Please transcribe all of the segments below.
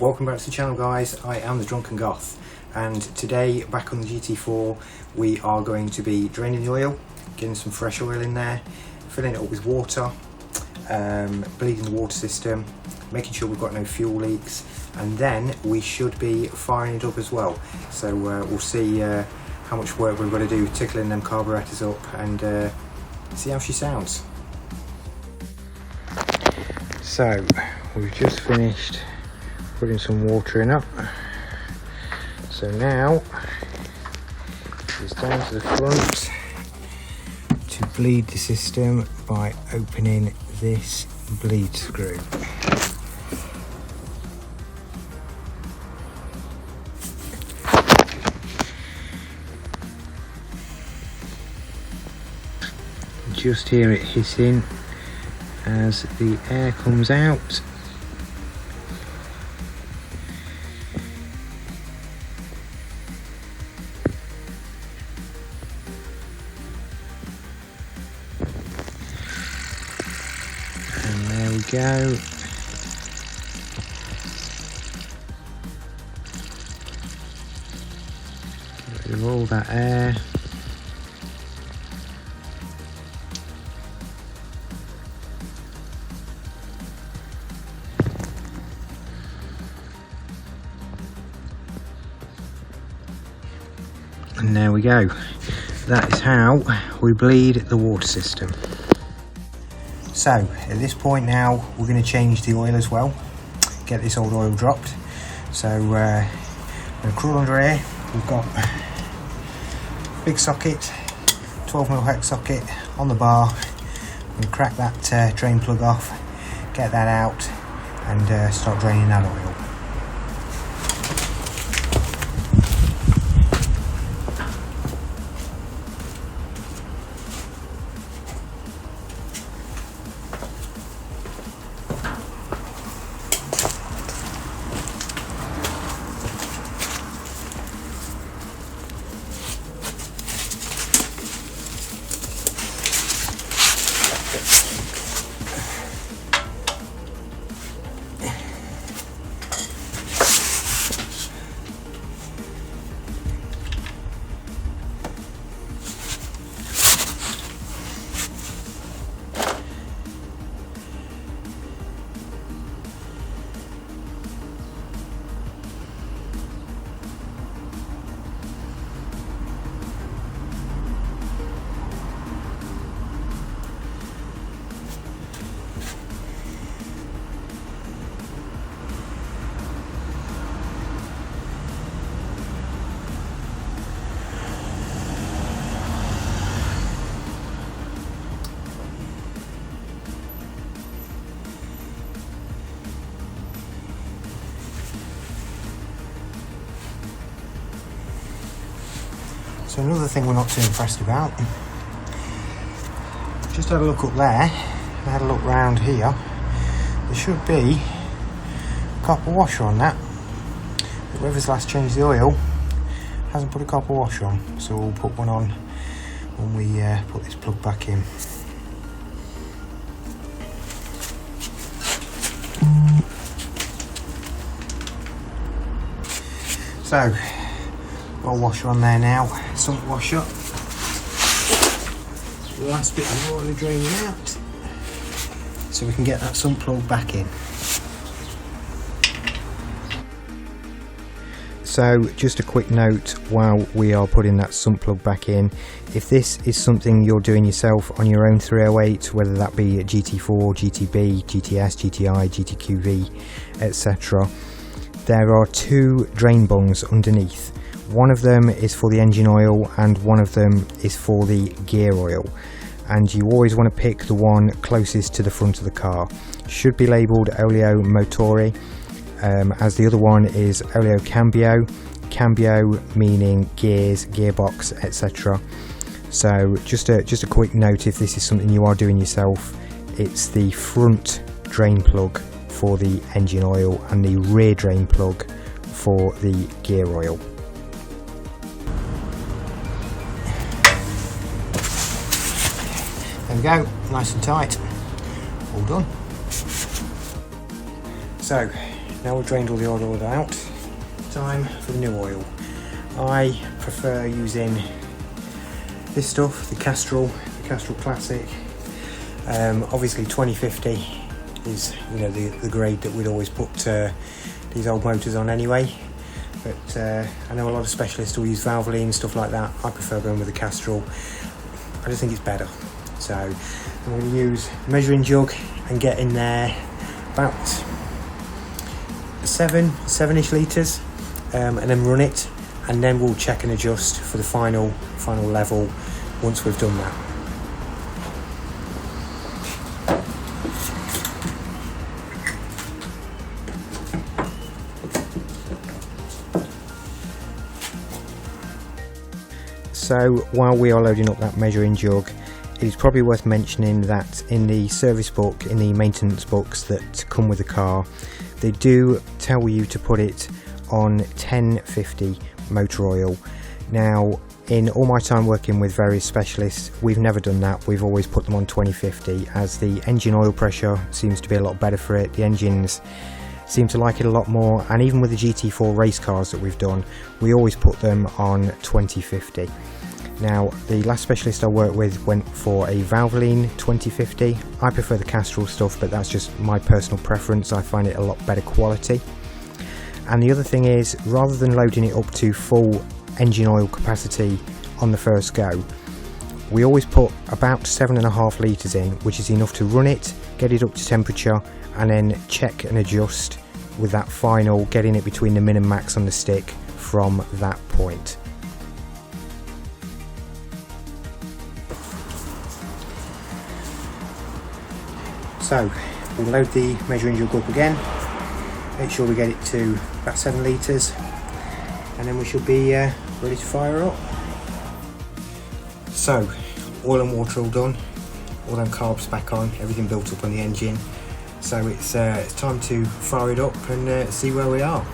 Welcome back to the channel, guys. I am the Drunken Goth, and today back on the GT4 we are going to be draining the oil, getting some fresh oil in there, filling it up with water, bleeding the water system, making sure we've got no fuel leaks, and then we should be firing it up as well. So we'll see how much work we've got to do tickling them carburetors up and see how she sounds. So we've just finished putting some water in up, so now it's down to the front to bleed the system by opening this bleed screw. Just hear it hissing as the air comes out. And there we go. Get rid of all that air. And there we go. That is how we bleed the water system. So at this point now we're going to change the oil as well, get this old oil dropped. So I'm going to crawl under here. We've got a big socket, 12mm hex socket on the bar. I'm going to crack that drain plug off, get that out and start draining that oil. So another thing we're not too impressed about, just had a look up there, I had a look round here, there should be a copper washer on that. Whoever's last changed the oil hasn't put a copper washer on, so we'll put one on when we put this plug back in. So, got a washer on there now, sump washer. The last bit of oil draining out, so we can get that sump plug back in. So just a quick note while we are putting that sump plug back in, if this is something you're doing yourself on your own 308, whether that be a GT4, GTB, GTS, GTI, GTQV, etc., there are two drain bungs underneath. One of them is for the engine oil and one of them is for the gear oil, and you always want to pick the one closest to the front of the car. Should be labelled Olio Motori, as the other one is Olio Cambio, Cambio meaning gears, gearbox, etc. So just a quick note, if this is something you are doing yourself, it's the front drain plug for the engine oil and the rear drain plug for the gear oil. There we go, nice and tight, all done. So Now we've drained all the old oil out, time for the new oil. I prefer using this stuff, the Castrol Classic. Obviously 2050 is, you know, the grade that we'd always put these old motors on anyway. But I know a lot of specialists will use Valvoline and stuff like that. I prefer going with the Castrol. I just think it's better. So I'm going to use the measuring jug and get in there about seven-ish litres, and then run it, and then we'll check and adjust for the final level once we've done that. So while we are loading up that measuring jug, it is probably worth mentioning that in the service book, in the maintenance books that come with the car, they do tell you to put it on 1050 motor oil. Now, in all my time working with various specialists, we've never done that. We've always put them on 2050, as the engine oil pressure seems to be a lot better for it. The engines seem to like it a lot more, and even with the GT4 race cars that we've done, we always put them on 2050. Now, the last specialist I worked with went for a Valvoline 2050. I prefer the Castrol stuff, but that's just my personal preference. I find it a lot better quality. And the other thing is, rather than loading it up to full engine oil capacity on the first go, we always put about 7.5 litres in, which is enough to run it, get it up to temperature, and then check and adjust with that final, getting it between the min and max on the stick from that point. So we'll load the measuring jug up again, make sure we get it to about 7 litres, and then we should be ready to fire up. So oil and water all done, all them carbs back on, everything built up on the engine. So it's time to fire it up and see where we are.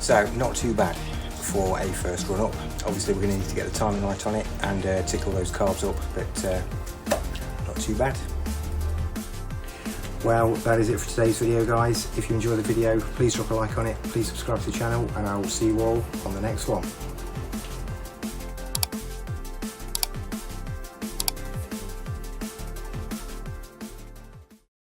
So not too bad for a first run up. Obviously we're going to need to get the timing right on it and tick all those carbs up, but not too bad. Well, that is it for today's video, guys. If you enjoyed the video, please drop a like on it, please subscribe to the channel, and I will see you all on the next one.